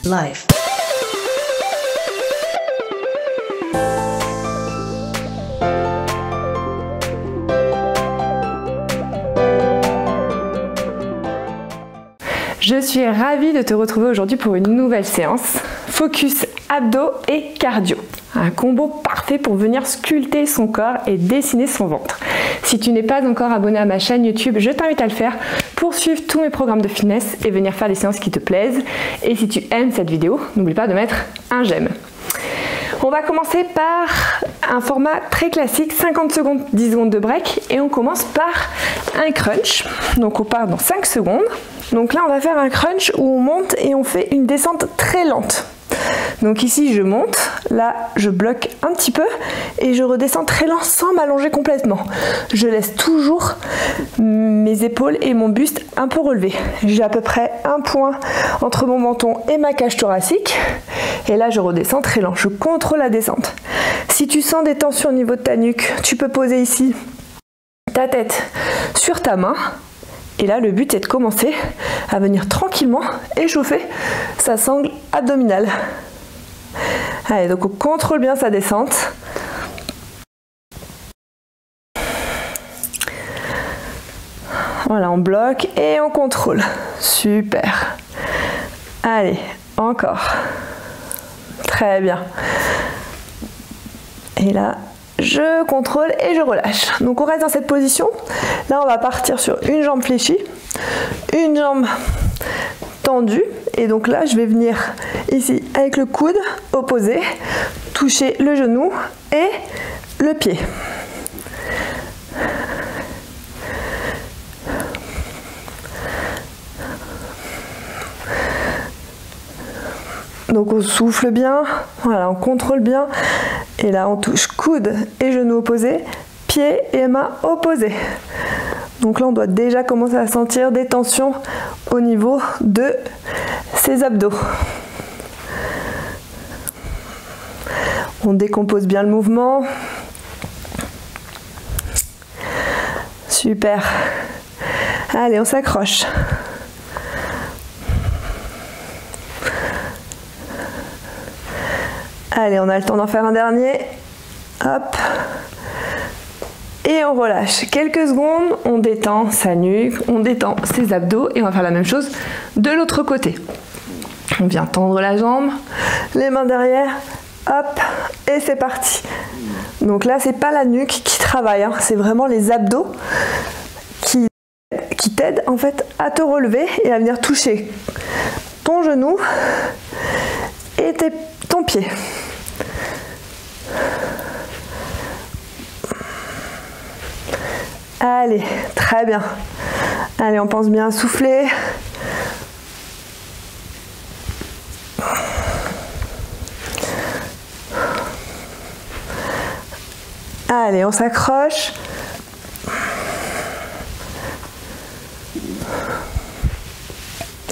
Life. Je suis ravie de te retrouver aujourd'hui pour une nouvelle séance focus abdos et cardio. Un combo parfait pour venir sculpter son corps et dessiner son ventre. Si tu n'es pas encore abonné à ma chaîne YouTube, je t'invite à le faire pour suivre tous mes programmes de fitness et venir faire des séances qui te plaisent. Et si tu aimes cette vidéo, n'oublie pas de mettre un j'aime. On va commencer par un format très classique, 50 secondes, 10 secondes de break, et on commence par un crunch. Donc on part dans 5 secondes. Donc là on va faire un crunch où on monte et on fait une descente très lente. Donc ici je monte, là je bloque un petit peu et je redescends très lent sans m'allonger complètement. Je laisse toujours mes épaules et mon buste un peu relevés. J'ai à peu près un point entre mon menton et ma cage thoracique et là je redescends très lent. Je contrôle la descente. Si tu sens des tensions au niveau de ta nuque, tu peux poser ici ta tête sur ta main. Et là, le but est de commencer à venir tranquillement échauffer sa sangle abdominale. Allez, donc on contrôle bien sa descente. Voilà, on bloque et on contrôle. Super. Allez, encore. Très bien. Et là, je contrôle et je relâche. Donc on reste dans cette position. Là on va partir sur une jambe fléchie, une jambe tendue. Et donc là je vais venir ici avec le coude opposé, toucher le genou et le pied. Donc on souffle bien, voilà, on contrôle bien. Et là on touche coude et genou opposé, pied et main opposés. Donc là on doit déjà commencer à sentir des tensions au niveau de ses abdos. On décompose bien le mouvement. Super. Allez, on s'accroche. Allez, on a le temps d'en faire un dernier. Hop. Et on relâche. Quelques secondes, on détend sa nuque, on détend ses abdos et on va faire la même chose de l'autre côté. On vient tendre la jambe, les mains derrière, hop, et c'est parti. Donc là, c'est pas la nuque qui travaille, hein, c'est vraiment les abdos qui t'aident en fait à te relever et à venir toucher ton genou et ton pied. Allez, très bien. Allez, on pense bien à souffler. Allez, on s'accroche.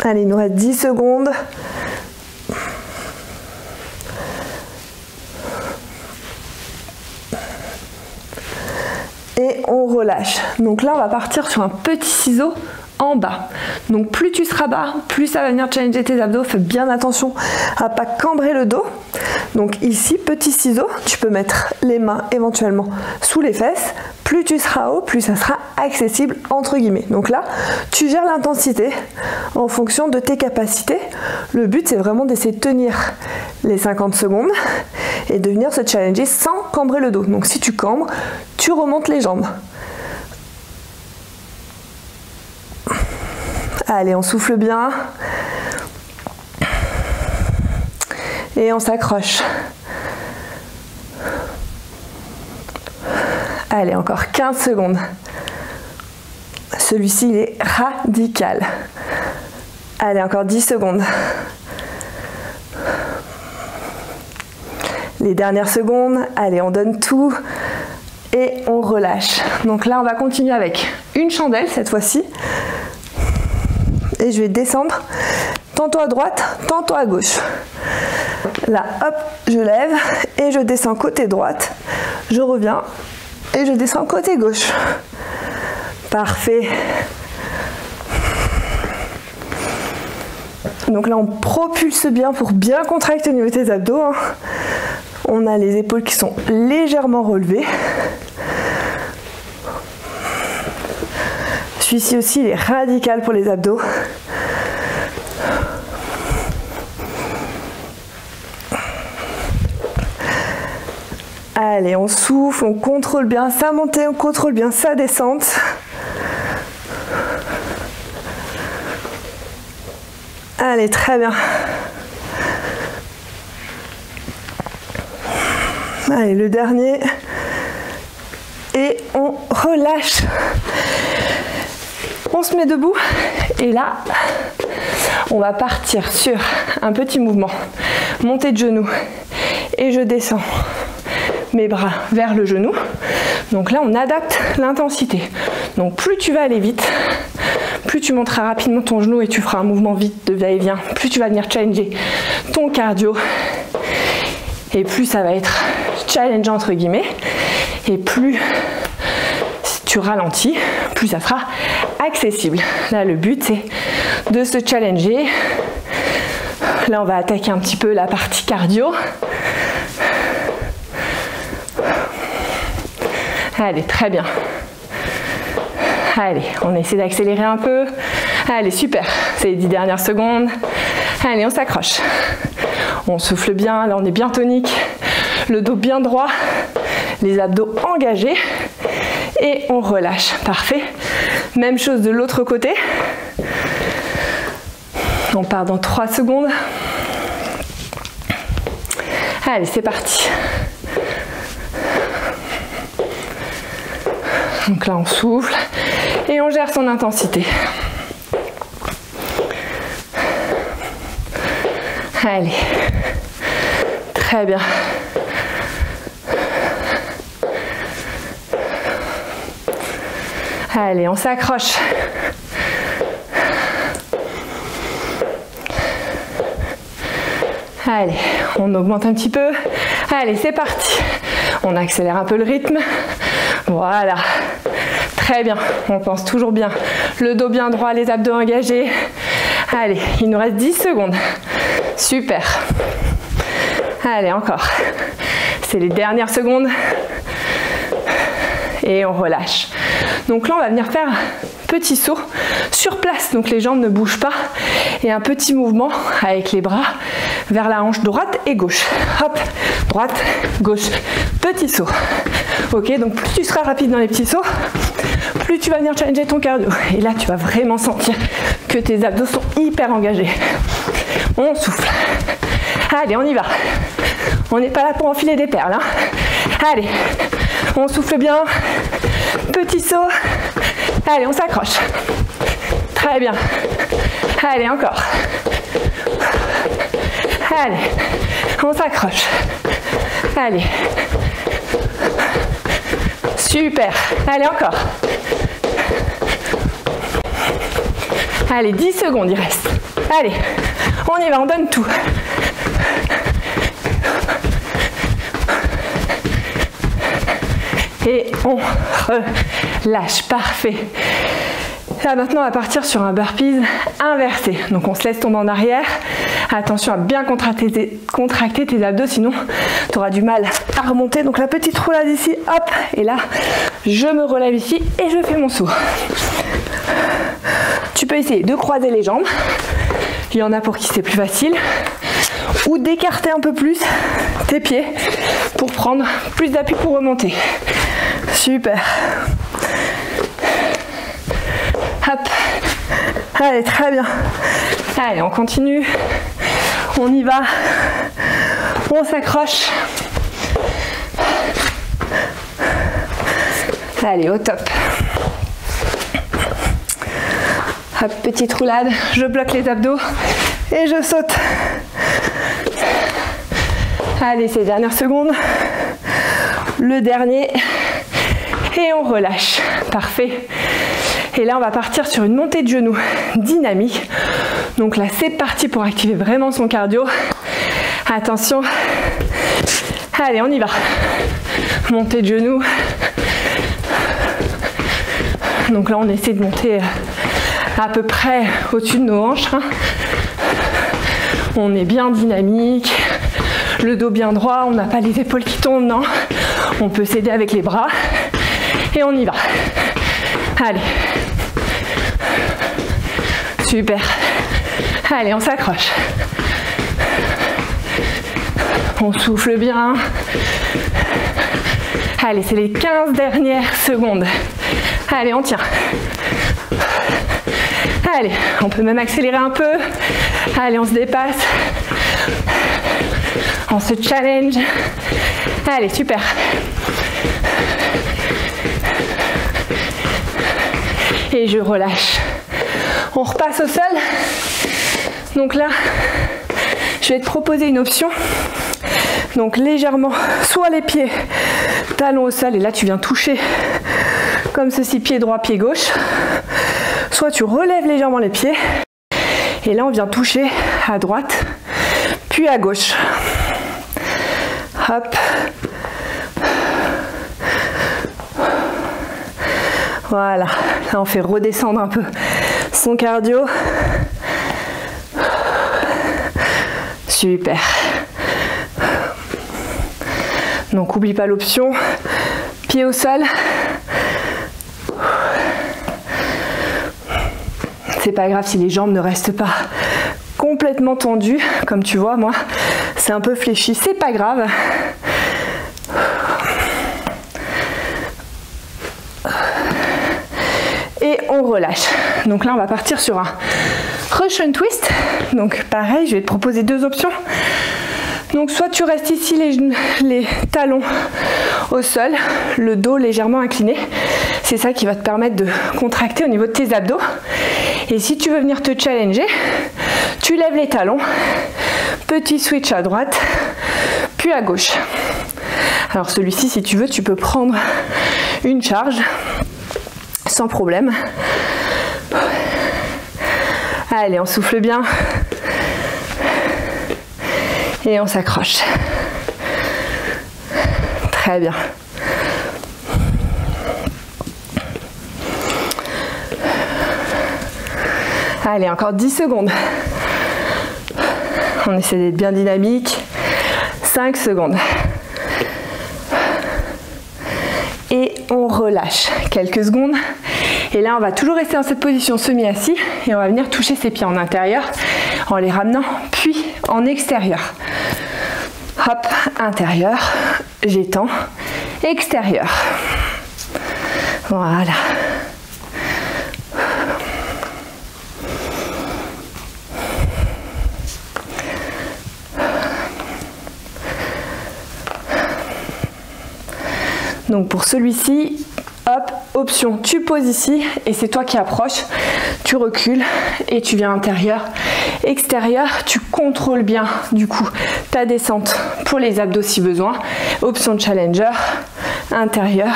Allez, il nous reste 10 secondes. Et on relâche. Donc là, on va partir sur un petit ciseau en bas. Donc plus tu seras bas, plus ça va venir challenger tes abdos. Fais bien attention à ne pas cambrer le dos. Donc ici, petit ciseau, tu peux mettre les mains éventuellement sous les fesses. Plus tu seras haut, plus ça sera accessible entre guillemets. Donc là, tu gères l'intensité en fonction de tes capacités. Le but, c'est vraiment d'essayer de tenir les 50 secondes et de venir se challenger sans cambrer le dos. Donc si tu cambres, tu remontes les jambes. Allez, on souffle bien. Et on s'accroche. Allez, encore 15 secondes. Celui-ci, il est radical. Allez, encore 10 secondes. Les dernières secondes. Allez, on donne tout. Et on relâche. Donc là, on va continuer avec une chandelle cette fois-ci. Et je vais descendre tantôt à droite, tantôt à gauche. Là, hop, je lève et je descends côté droite. Je reviens et je descends côté gauche. Parfait. Donc là, on propulse bien pour bien contracter au niveau de tes abdos. Hein. On a les épaules qui sont légèrement relevées. Celui-ci aussi, il est radical pour les abdos. Allez, on souffle, on contrôle bien sa montée, on contrôle bien sa descente. Allez, très bien. Allez, le dernier. Et on relâche. On se met debout. Et là, on va partir sur un petit mouvement. Montée de genou. Et je descends mes bras vers le genou. Donc là, on adapte l'intensité. Donc plus tu vas aller vite, plus tu monteras rapidement ton genou et tu feras un mouvement vite de va-et-vient, plus tu vas venir challenger ton cardio et plus ça va être challengeant entre guillemets et plus tu ralentis, plus ça sera accessible. Là, le but c'est de se challenger. Là, on va attaquer un petit peu la partie cardio. Allez, très bien. Allez, on essaie d'accélérer un peu. Allez, super. C'est les 10 dernières secondes. Allez, on s'accroche. On souffle bien. Là, on est bien tonique. Le dos bien droit. Les abdos engagés. Et on relâche. Parfait. Même chose de l'autre côté. On part dans 3 secondes. Allez, c'est parti. Donc là, on souffle et on gère son intensité. Allez, très bien. Allez, on s'accroche. Allez, on augmente un petit peu. Allez, c'est parti. On accélère un peu le rythme. Voilà. Très bien. On pense toujours bien. Le dos bien droit, les abdos engagés. Allez, il nous reste 10 secondes. Super. Allez, encore. C'est les dernières secondes. Et on relâche. Donc là, on va venir faire petit saut sur place. Donc les jambes ne bougent pas. Et un petit mouvement avec les bras vers la hanche droite et gauche. Hop, droite, gauche. Petit saut. Ok, donc plus tu seras rapide dans les petits sauts, plus tu vas venir challenger ton cardio. Et là, tu vas vraiment sentir que tes abdos sont hyper engagés. On souffle. Allez, on y va. On n'est pas là pour enfiler des perles. Hein. Allez, on souffle bien. Petit saut. Allez, on s'accroche. Très bien. Allez, encore. Allez, on s'accroche. Allez. Super. Allez, encore. Allez, 10 secondes, il reste. Allez, on y va, on donne tout. Et on relâche. Parfait. Là, maintenant, on va partir sur un burpees inversé. Donc, on se laisse tomber en arrière. Attention à bien contracter tes abdos, sinon tu auras du mal à remonter. Donc, la petite roulade ici, hop. Et là, je me relève ici et je fais mon saut. Tu peux essayer de croiser les jambes. Il y en a pour qui c'est plus facile. Ou d'écarter un peu plus tes pieds pour prendre plus d'appui pour remonter. Super. Hop. Allez, très bien. Allez, on continue. On y va. On s'accroche. Allez, au top. Hop, petite roulade. Je bloque les abdos et je saute. Allez, ces dernières secondes. Le dernier. Et on relâche. Parfait. Et là, on va partir sur une montée de genoux dynamique. Donc là, c'est parti pour activer vraiment son cardio. Attention. Allez, on y va. Montée de genoux. Donc là, on essaie de monter à peu près au-dessus de nos hanches. Hein. On est bien dynamique, le dos bien droit, on n'a pas les épaules qui tombent, non. On peut s'aider avec les bras et on y va. Allez. Super. Allez, on s'accroche. On souffle bien. Allez, c'est les 15 dernières secondes. Allez, on tient. Allez, on peut même accélérer un peu. Allez, on se dépasse. On se challenge. Allez, super. Et je relâche. On repasse au sol. Donc là, je vais te proposer une option. Donc légèrement, soit les pieds, talons au sol, et là tu viens toucher comme ceci, pied droit, pied gauche. Soit tu relèves légèrement les pieds, et là on vient toucher à droite, puis à gauche. Hop. Voilà, là on fait redescendre un peu son cardio. Super. Donc oublie pas l'option, pied au sol. C'est pas grave si les jambes ne restent pas complètement tendues, comme tu vois, moi c'est un peu fléchi, c'est pas grave. Et on relâche. Donc là on va partir sur un Russian twist. Donc pareil, je vais te proposer deux options. Donc soit tu restes ici les talons au sol, le dos légèrement incliné. C'est ça qui va te permettre de contracter au niveau de tes abdos. Et si tu veux venir te challenger, tu lèves les talons, petit switch à droite, puis à gauche. Alors celui-ci, si tu veux, tu peux prendre une charge sans problème. Allez, on souffle bien. Et on s'accroche. Très bien. Allez, encore 10 secondes. On essaie d'être bien dynamique. 5 secondes. Et on relâche quelques secondes. Et là, on va toujours rester dans cette position semi-assis et on va venir toucher ses pieds en intérieur en les ramenant, puis en extérieur. Hop, intérieur, j'étends, extérieur. Voilà. Donc pour celui-ci, hop, option, tu poses ici et c'est toi qui approches, tu recules et tu viens intérieur, extérieur, tu contrôles bien du coup ta descente pour les abdos si besoin, option challenger, intérieur,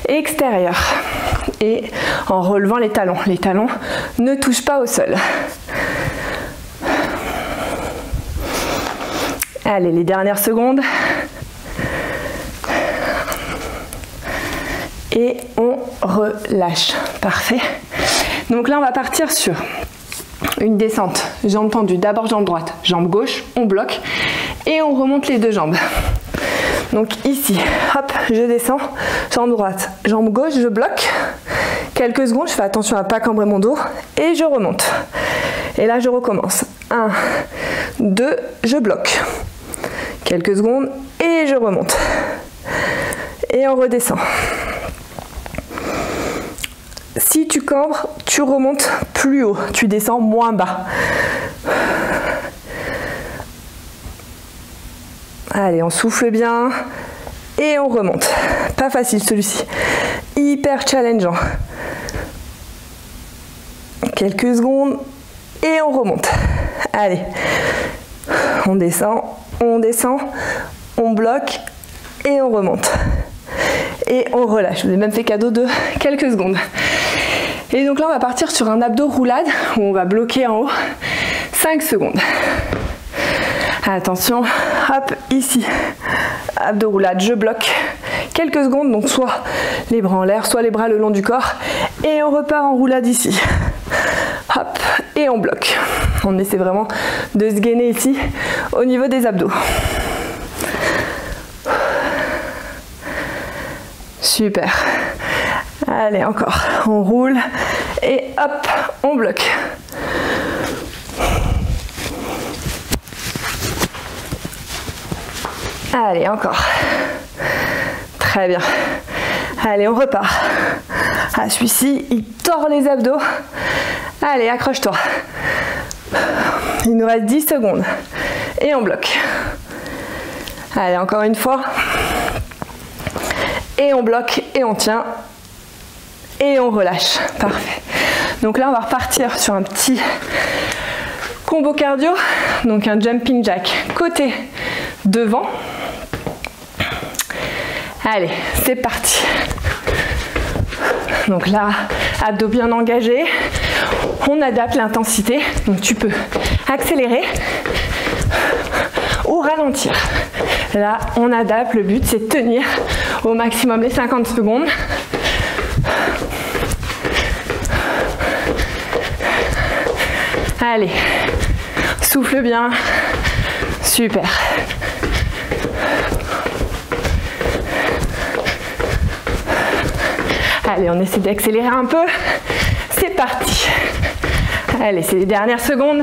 extérieur et en relevant les talons ne touchent pas au sol. Allez, les dernières secondes. Et on relâche. Parfait. Donc là, on va partir sur une descente. Jambes tendues. D'abord jambe droite, jambe gauche. On bloque et on remonte les deux jambes. Donc ici, hop, je descends. Jambe droite, jambe gauche, je bloque. Quelques secondes, je fais attention à ne pas cambrer mon dos. Et je remonte. Et là, je recommence. 1, 2, je bloque. Quelques secondes et je remonte. Et on redescend. Si tu cambres, tu remontes plus haut, tu descends moins bas. Allez, on souffle bien et on remonte. Pas facile celui-ci, hyper challengeant. Quelques secondes et on remonte. Allez, on descend, on bloque et on remonte. Et on relâche. Je vous ai même fait cadeau de quelques secondes. Et donc là, on va partir sur un abdos roulade où on va bloquer en haut 5 secondes. Attention, hop, ici. Abdos roulade, je bloque quelques secondes. Donc soit les bras en l'air, soit les bras le long du corps. Et on repart en roulade ici. Hop, et on bloque. On essaie vraiment de se gainer ici au niveau des abdos. Super. Allez, encore. On roule et hop, on bloque. Allez, encore. Très bien. Allez, on repart. Ah, celui-ci, il tord les abdos. Allez, accroche-toi. Il nous reste 10 secondes. Et on bloque. Allez, encore une fois. Et on bloque et on tient. Et on relâche. Parfait. Donc là, on va repartir sur un petit combo cardio. Donc un jumping jack côté devant. Allez, c'est parti. Donc là, abdos bien engagés. On adapte l'intensité. Donc tu peux accélérer ou ralentir. Là, on adapte. Le but, c'est de tenir au maximum les 50 secondes. Allez, souffle bien. Super. Allez, on essaie d'accélérer un peu. C'est parti. Allez, c'est les dernières secondes.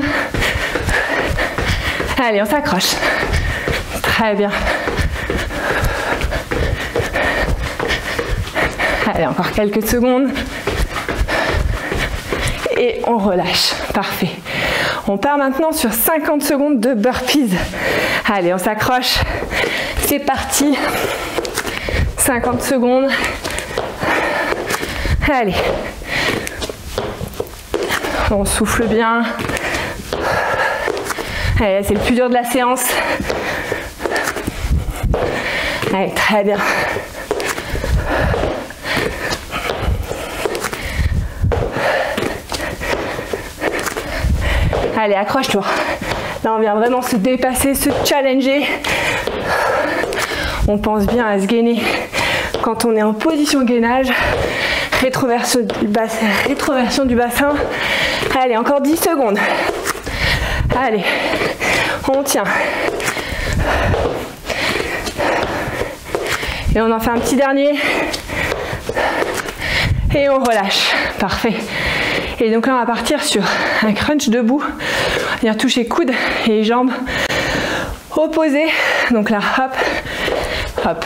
Allez, on s'accroche. Très bien. Allez, encore quelques secondes. Et on relâche. Parfait. On part maintenant sur 50 secondes de burpees. Allez, on s'accroche. C'est parti. 50 secondes. Allez. On souffle bien. Allez, c'est le plus dur de la séance. Allez, très bien. Allez, accroche-toi. Là, on vient vraiment se dépasser, se challenger. On pense bien à se gainer quand on est en position gainage. Rétroversion du bassin. Allez, encore 10 secondes. Allez, on tient. Et on en fait un petit dernier. Et on relâche. Parfait. Et donc là, on va partir sur un crunch debout. On va venir toucher coudes et jambes opposées. Donc là, hop, hop,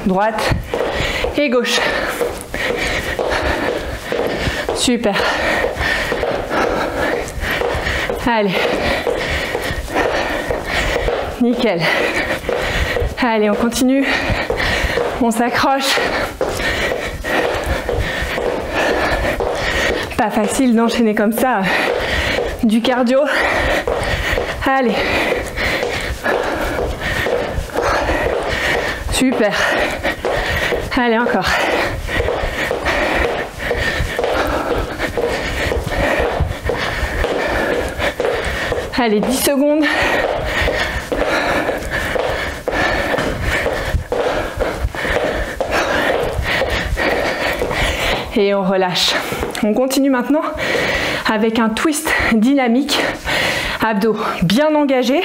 droite et gauche. Super. Allez. Nickel. Allez, on continue. On s'accroche. Pas facile d'enchaîner comme ça du cardio. Allez. Super. Allez, encore. Allez, 10 secondes. Et on relâche. On continue maintenant avec un twist dynamique. Abdos bien engagés.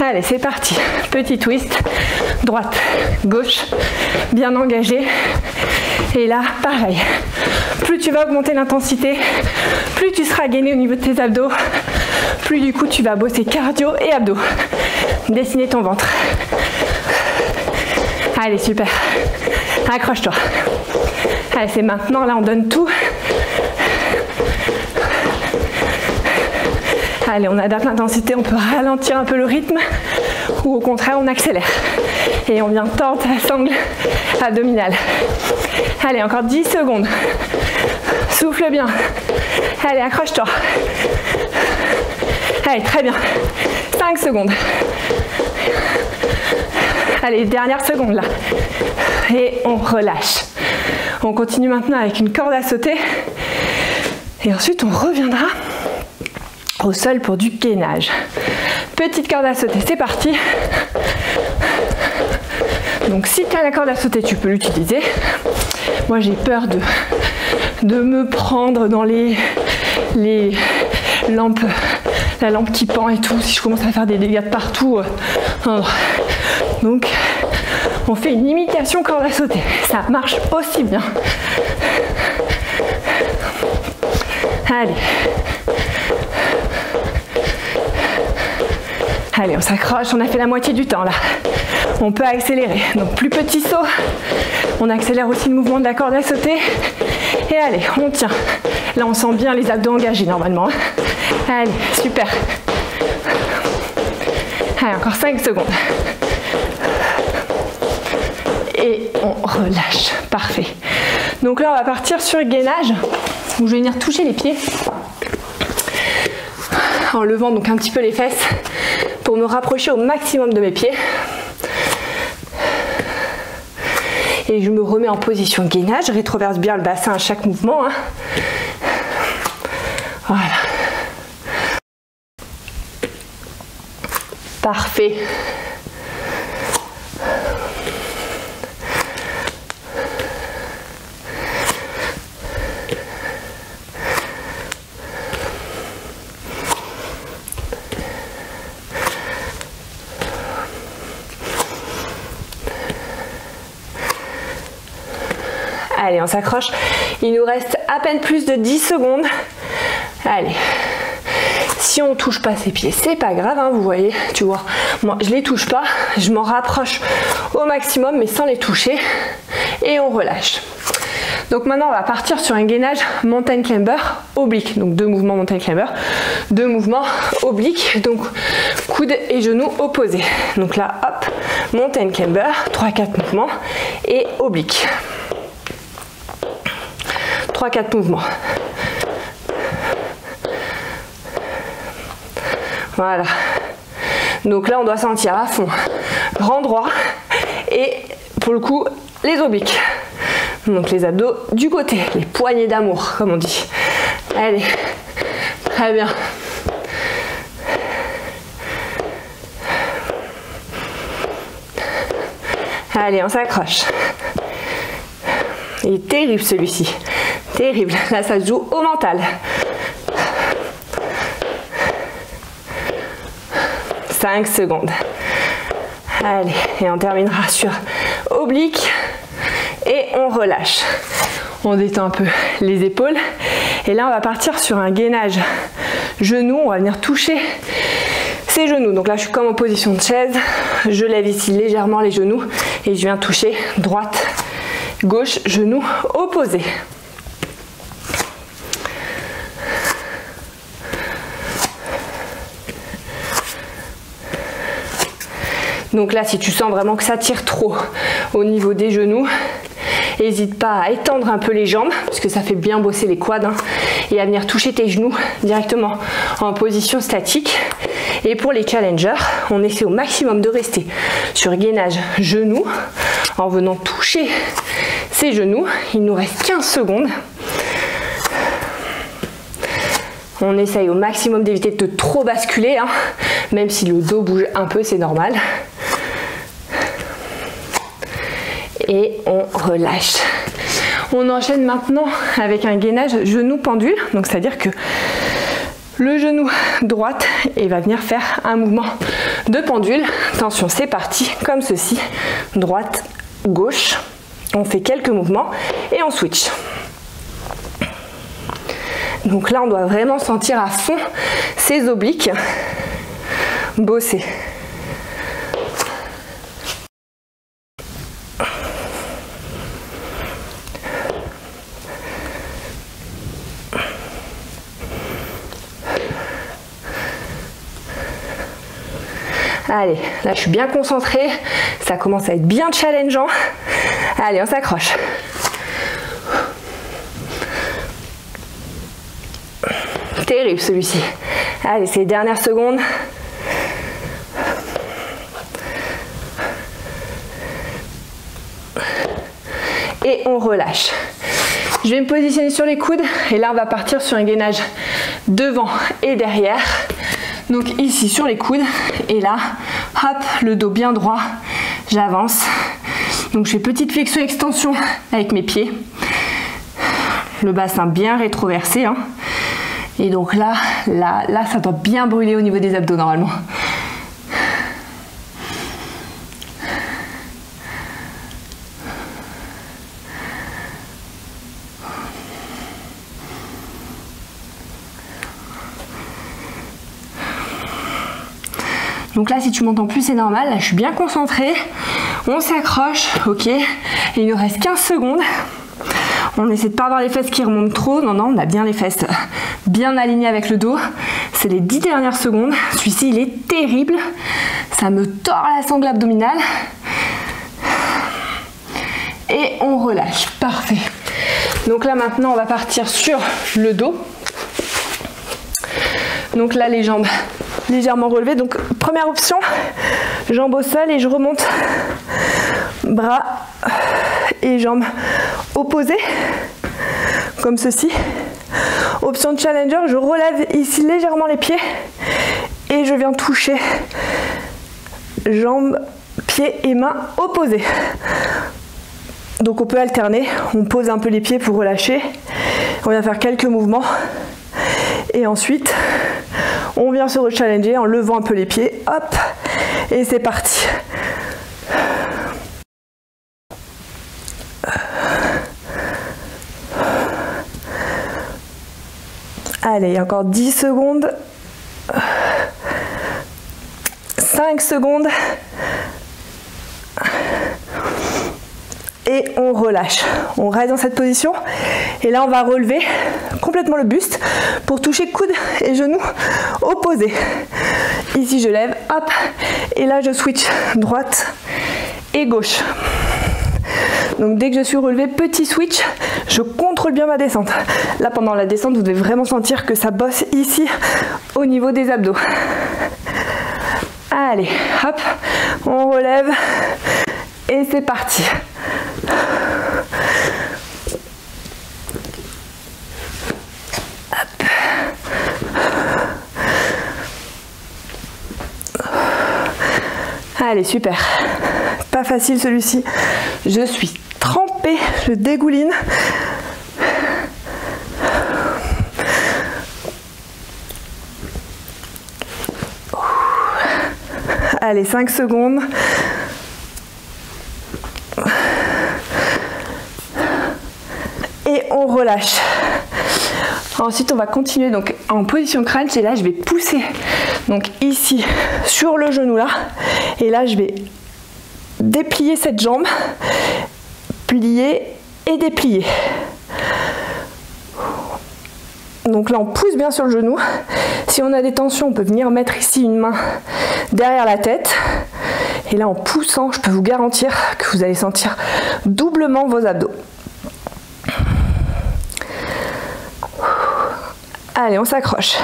Allez, c'est parti. Petit twist. Droite, gauche, bien engagé. Et là, pareil. Plus tu vas augmenter l'intensité, plus tu seras gainé au niveau de tes abdos, plus du coup tu vas bosser cardio et abdos. Dessiner ton ventre. Allez, super. Accroche-toi. Allez, c'est maintenant, là on donne tout. Allez, on adapte l'intensité, on peut ralentir un peu le rythme ou au contraire on accélère. Et on vient tordre la sangle abdominale. Allez, encore 10 secondes. Souffle bien. Allez, accroche-toi. Allez, très bien. 5 secondes. Allez, dernière seconde là. Et on relâche. On continue maintenant avec une corde à sauter. Et ensuite, on reviendra au sol pour du gainage. Petite corde à sauter, c'est parti. Donc si tu as la corde à sauter, tu peux l'utiliser. Moi j'ai peur de me prendre dans les les lampes, la lampe qui pend et tout, si je commence à faire des dégâts de partout. Donc on fait une imitation corde à sauter, ça marche aussi bien. Allez. Allez, on s'accroche, on a fait la moitié du temps là. On peut accélérer. Donc plus petit saut, on accélère aussi le mouvement de la corde à sauter. Et allez, on tient. Là, on sent bien les abdos engagés normalement. Allez, super. Allez, encore 5 secondes. Et on relâche. Parfait. Donc là, on va partir sur le gainage, où je vais venir toucher les pieds. En levant donc un petit peu les fesses pour me rapprocher au maximum de mes pieds. Et je me remets en position de gainage, je rétroverse bien le bassin à chaque mouvement. Voilà. Parfait. Allez, on s'accroche. Il nous reste à peine plus de 10 secondes. Allez. Si on ne touche pas ses pieds, c'est pas grave, hein, vous voyez, tu vois. Moi, je les touche pas. Je m'en rapproche au maximum, mais sans les toucher. Et on relâche. Donc maintenant, on va partir sur un gainage mountain climber oblique. Donc 2 mouvements mountain climber, 2 mouvements obliques. Donc coude et genoux opposés. Donc là, hop, mountain climber, 3-4 mouvements et oblique. 3-4 mouvements. Voilà. Donc là, on doit sentir à fond grand droit et pour le coup, les obliques. Donc les abdos du côté, les poignées d'amour, comme on dit. Allez, très bien. Allez, on s'accroche. Il est terrible celui-ci. Terrible. Là, ça se joue au mental. 5 secondes. Allez, et on terminera sur oblique. Et on relâche. On détend un peu les épaules. Et là, on va partir sur un gainage genoux. On va venir toucher ses genoux. Donc là, je suis comme en position de chaise. Je lève ici légèrement les genoux. Et je viens toucher droite, gauche, genou opposé. Donc là, si tu sens vraiment que ça tire trop au niveau des genoux, n'hésite pas à étendre un peu les jambes, parce que ça fait bien bosser les quads, hein, et à venir toucher tes genoux directement en position statique. Et pour les challengers, on essaie au maximum de rester sur gainage genoux, en venant toucher ses genoux. Il nous reste 15 secondes. On essaye au maximum d'éviter de trop basculer, hein, même si le dos bouge un peu, c'est normal. Et on relâche. On enchaîne maintenant avec un gainage genou pendule, donc c'est-à-dire que le genou droite et va venir faire un mouvement de pendule. Attention, c'est parti, comme ceci, droite, gauche. On fait quelques mouvements et on switch. Donc là, on doit vraiment sentir à fond ses obliques bosser. Allez, là je suis bien concentrée, ça commence à être bien challengeant. Allez, on s'accroche. Terrible celui-ci. Allez, c'est les dernières secondes. Et on relâche. Je vais me positionner sur les coudes et là on va partir sur un gainage devant et derrière. Donc ici sur les coudes et là, hop, le dos bien droit, j'avance. Donc je fais petite flexion extension avec mes pieds. Le bassin bien rétroversé, hein. Et donc là, ça doit bien brûler au niveau des abdos normalement. Donc là, si tu m'entends plus, c'est normal. Là, je suis bien concentrée. On s'accroche, ok. Et il nous reste 15 secondes. On essaie de ne pas avoir les fesses qui remontent trop. Non, non, on a bien les fesses bien alignées avec le dos. C'est les 10 dernières secondes. Celui-ci, il est terrible. Ça me tord la sangle abdominale. Et on relâche. Parfait. Donc là, maintenant, on va partir sur le dos. Donc là, les jambes légèrement relevées. Donc, première option, jambes au sol et je remonte. Bras et jambes opposées, comme ceci. Option de challenger, je relève ici légèrement les pieds et je viens toucher jambes, pieds et mains opposés. Donc on peut alterner, on pose un peu les pieds pour relâcher. On vient faire quelques mouvements et ensuite on vient se rechallenger en levant un peu les pieds, hop, et c'est parti. Allez, encore 10 secondes. 5 secondes. Et on relâche. On reste dans cette position. Et là, on va relever complètement le buste pour toucher coude et genoux opposés. Ici, je lève, hop. Et là, je switch droite et gauche. Donc dès que je suis relevée, petit switch, je contrôle bien ma descente. Là, pendant la descente, vous devez vraiment sentir que ça bosse ici, au niveau des abdos. Allez, hop, on relève et c'est parti. Hop. Allez, super. Pas facile celui-ci. Je suis trempée, je dégouline. Allez, 5 secondes. Et on relâche. Ensuite, on va continuer donc en position crunch et là, je vais pousser donc ici sur le genou là. Et là, je vais déplier cette jambe, plier et déplier. Donc là, on pousse bien sur le genou. Si on a des tensions, on peut venir mettre ici une main derrière la tête. Et là, en poussant, je peux vous garantir que vous allez sentir doublement vos abdos. Allez, on s'accroche.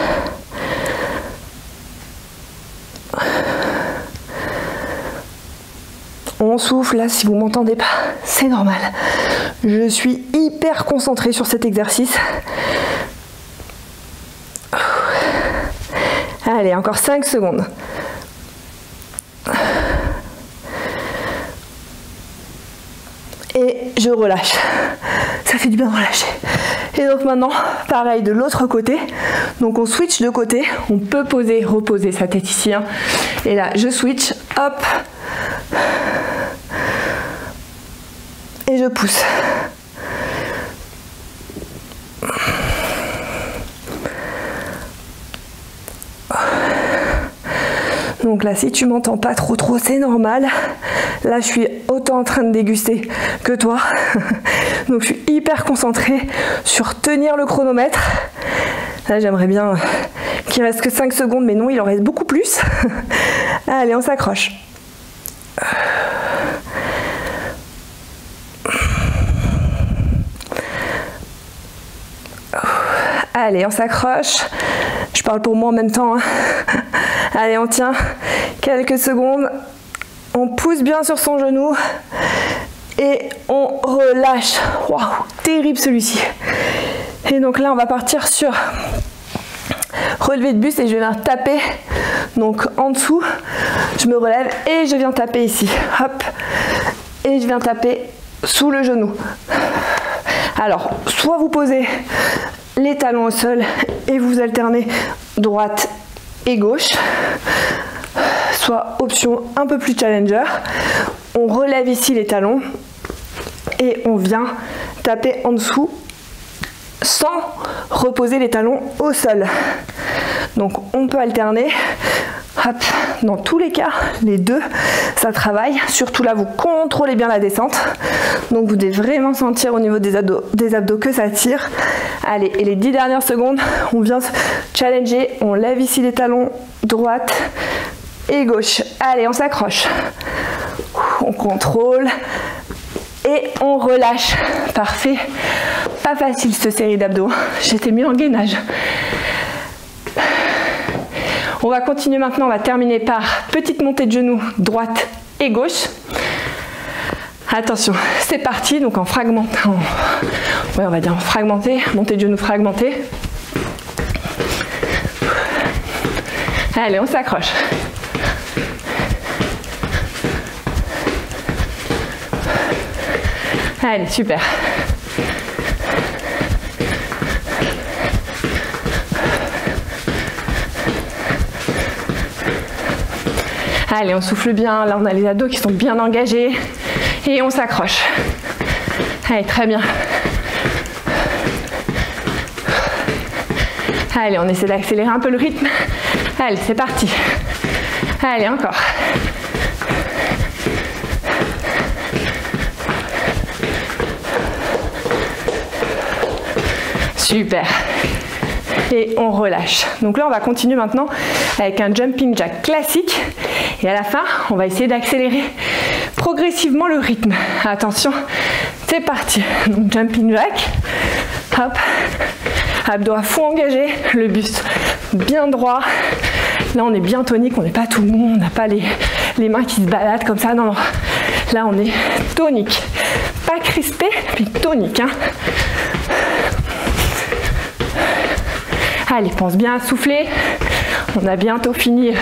On souffle, là, si vous ne m'entendez pas, c'est normal. Je suis hyper concentrée sur cet exercice. Allez, encore 5 secondes. Et je relâche. Ça fait du bien de relâcher. Et donc maintenant, pareil de l'autre côté. Donc on switch de côté. On peut poser, reposer sa tête ici. Hein. Et là, je switch. Hop. Et je pousse. Donc là, si tu m'entends pas trop, c'est normal. Là, je suis autant en train de déguster que toi. Donc, je suis hyper concentrée sur tenir le chronomètre. Là, j'aimerais bien qu'il reste que 5 secondes, mais non, il en reste beaucoup plus. Allez, on s'accroche. Allez, on s'accroche. Je parle pour moi en même temps. Hein. Allez, on tient quelques secondes. On pousse bien sur son genou. Et on relâche. Waouh, terrible celui-ci. Et donc là, on va partir sur relevé de buste et je viens taper. Donc en dessous, je me relève et je viens taper ici. Hop. Et je viens taper sous le genou. Alors, soit vous posez les talons au sol et vous alternez droite et gauche. Soit option un peu plus challenger. On relève ici les talons et on vient taper en dessous sans reposer les talons au sol. Donc on peut alterner. Hop. Dans tous les cas, les deux, ça travaille. Surtout là, vous contrôlez bien la descente. Donc vous devez vraiment sentir au niveau des abdos que ça tire. Allez, et les 10 dernières secondes, on vient se challenger. On lève ici les talons droite et gauche. Allez, on s'accroche. On contrôle. Et on relâche. Parfait. Pas facile cette série d'abdos. J'étais mieux en gainage. On va continuer maintenant. On va terminer par petite montée de genoux droite et gauche. Attention, c'est parti. Donc en fragmenté. Ouais, on va dire en fragmenté. Montée de genoux fragmentée. Allez, on s'accroche. Allez, super. Allez, on souffle bien. Là, on a les abdos qui sont bien engagés. Et on s'accroche. Allez, très bien. Allez, on essaie d'accélérer un peu le rythme. Allez, c'est parti. Allez, encore. Super. Et on relâche. Donc là, on va continuer maintenant avec un jumping jack classique. Et à la fin, on va essayer d'accélérer progressivement le rythme. Attention, c'est parti. Donc jumping jack. Hop. Abdos à fond engagés. Le buste bien droit. Là, on est bien tonique. On n'est pas tout mou. On n'a pas les mains qui se baladent comme ça. Non, non. Là, on est tonique. Pas crispé, puis tonique. Hein. Allez, pense bien à souffler. On a bientôt fini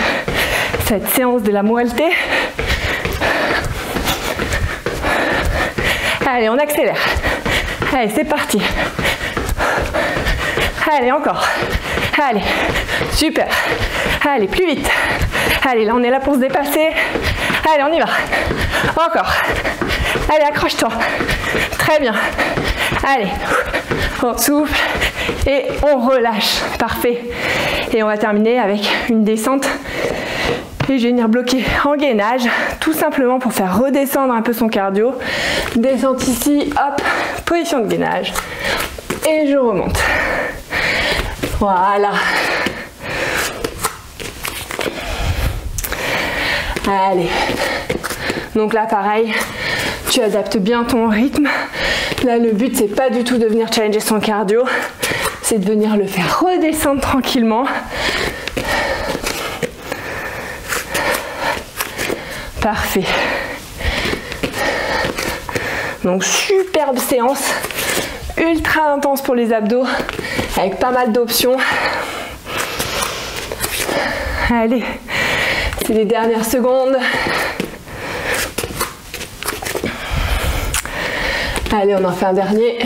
cette séance de la moelleté. Allez, on accélère. Allez, c'est parti. Allez, encore. Allez, super. Allez, plus vite. Allez, là, on est là pour se dépasser. Allez, on y va. Encore. Allez, accroche-toi. Très bien. Allez, on souffle et on relâche. Parfait. Et on va terminer avec une descente. Et je vais venir bloquer en gainage, tout simplement pour faire redescendre un peu son cardio. Descente ici, hop, position de gainage. Et je remonte. Voilà. Allez. Donc là, pareil, tu adaptes bien ton rythme. Là, le but, c'est pas du tout de venir challenger son cardio. C'est de venir le faire redescendre tranquillement. Parfait. Donc, superbe séance. Ultra intense pour les abdos. Avec pas mal d'options. Allez. C'est les dernières secondes. Allez, on en fait un dernier.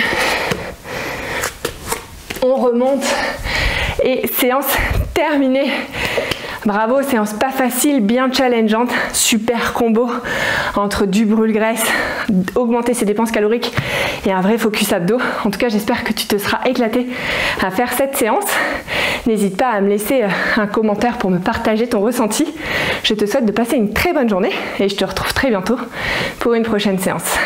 On remonte. Et séance terminée. Bravo, séance pas facile, bien challengeante. Super combo entre du brûle-graisse, augmenter ses dépenses caloriques et un vrai focus abdos. En tout cas, j'espère que tu te seras éclaté à faire cette séance. N'hésite pas à me laisser un commentaire pour me partager ton ressenti. Je te souhaite de passer une très bonne journée et je te retrouve très bientôt pour une prochaine séance.